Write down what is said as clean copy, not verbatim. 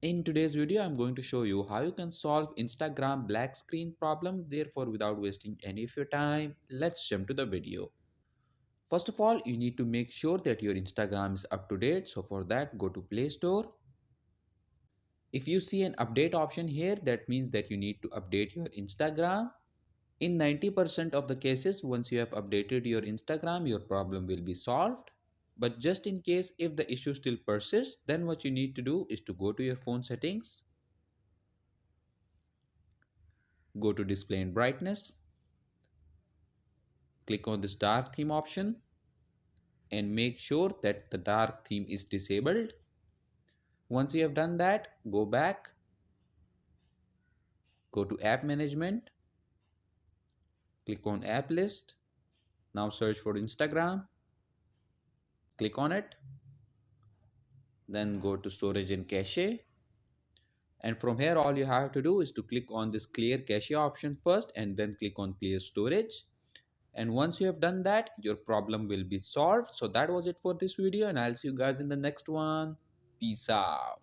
In today's video, I'm going to show you how you can solve Instagram black screen problem. Therefore, without wasting any of your time, let's jump to the video. First of all, you need to make sure that your Instagram is up to date. So for that, go to Play Store. If you see an update option here, that means that you need to update your Instagram. In 90% of the cases, once you have updated your Instagram, your problem will be solved. But just in case if the issue still persists, then what you need to do is to go to your phone settings, go to display and brightness, click on this dark theme option and make sure that the dark theme is disabled. Once you have done that, go back, go to app management, click on app list. Now search for Instagram, click on it, then go to storage and cache. And from here, all you have to do is to click on this clear cache option first and then click on clear storage. And once you have done that, your problem will be solved. So that was it for this video, and I'll see you guys in the next one. Peace out.